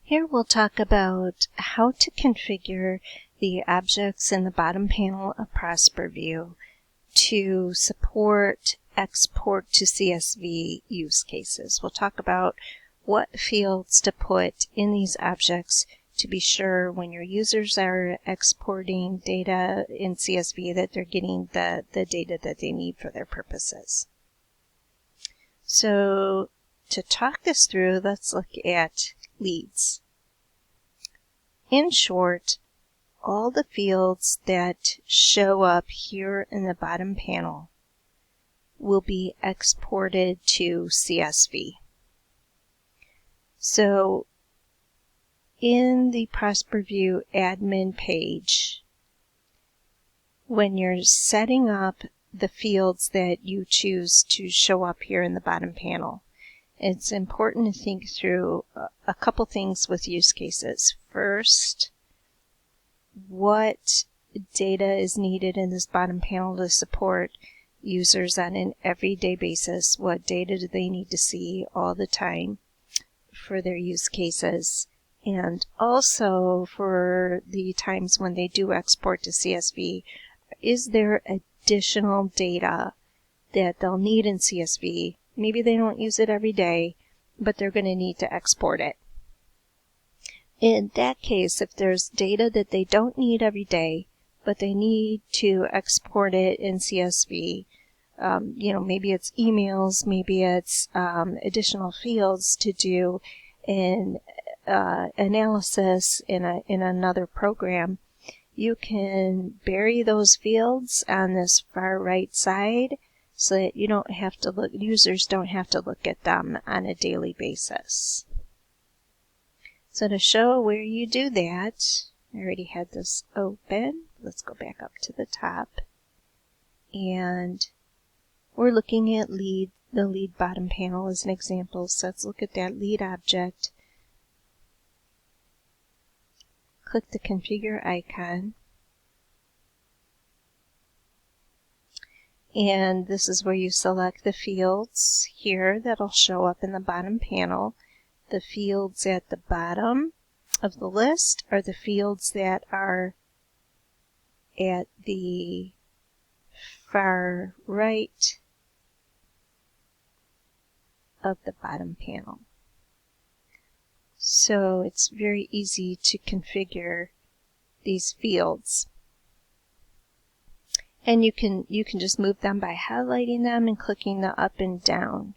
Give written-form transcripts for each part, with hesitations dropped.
Here we'll talk about how to configure the objects in the bottom panel of ProsperVue to support export to CSV use cases. We'll talk about what fields to put in these objects to be sure when your users are exporting data in CSV that they're getting the data that they need for their purposes. So to talk this through, let's look at leads. In short, all the fields that show up here in the bottom panel will be exported to CSV. So in the ProsperVue admin page, when you're setting up the fields that you choose to show up here in the bottom panel, it's important to think through a couple things with use cases. First, what data is needed in this bottom panel to support users on an everyday basis? What data do they need to see all the time for their use cases? And also for the times when they do export to CSV, is there additional data that they'll need in CSV? Maybe they don't use it every day, but they're going to need to export it. In that case, if there's data that they don't need every day, but they need to export it in CSV, maybe it's emails, maybe it's additional fields to do in analysis in another program, you can bury those fields on this far right side so that you don't have to look, users don't have to look at them on a daily basis. So to show where you do that, I already had this open. Let's go back up to the top. And we're looking at the lead bottom panel as an example. So let's look at that lead object. Click the configure icon. And this is where you select the fields here that'll show up in the bottom panel. The fields at the bottom of the list are the fields that are at the far right of the bottom panel. So it's very easy to configure these fields. And you can just move them by highlighting them and clicking the up and down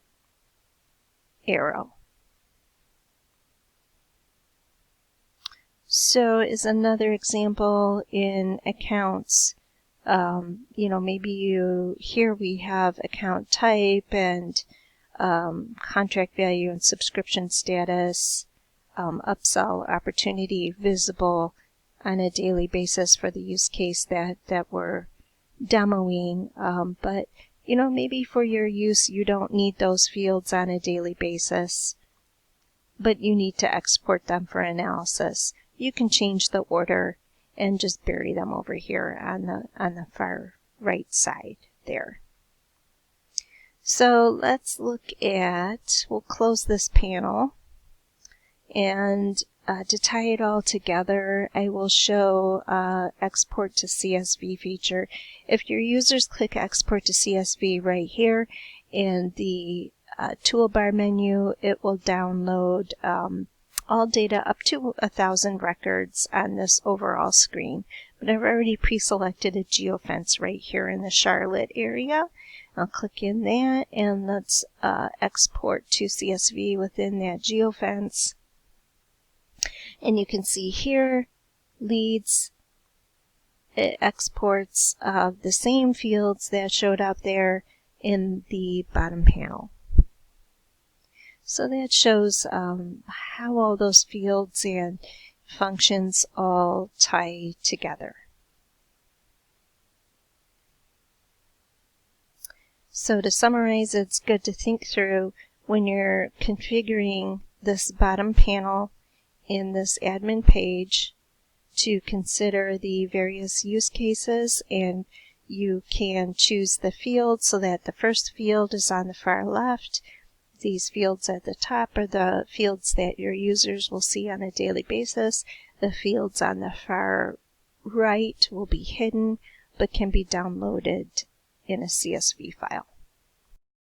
arrow. So is another example in accounts. Maybe here we have account type and contract value and subscription status, upsell opportunity visible on a daily basis for the use case that we're demoing. But maybe for your use, you don't need those fields on a daily basis, but you need to export them for analysis. You can change the order and just bury them over here on the far right side there. So let's look at, we'll close this panel, and to tie it all together, I will show export to CSV feature. If your users click export to CSV right here in the toolbar menu, it will download all data up to 1,000 records on this overall screen. But I've already pre-selected a geofence right here in the Charlotte area. I'll click in that and let's export to CSV within that geofence. And you can see here, leads, it exports the same fields that showed up there in the bottom panel. So that shows how all those fields and functions all tie together. So to summarize, it's good to think through when you're configuring this bottom panel in this admin page to consider the various use cases, and you can choose the field so that the first field is on the far left, These fields at the top are the fields that your users will see on a daily basis. The fields on the far right will be hidden, but can be downloaded in a CSV file.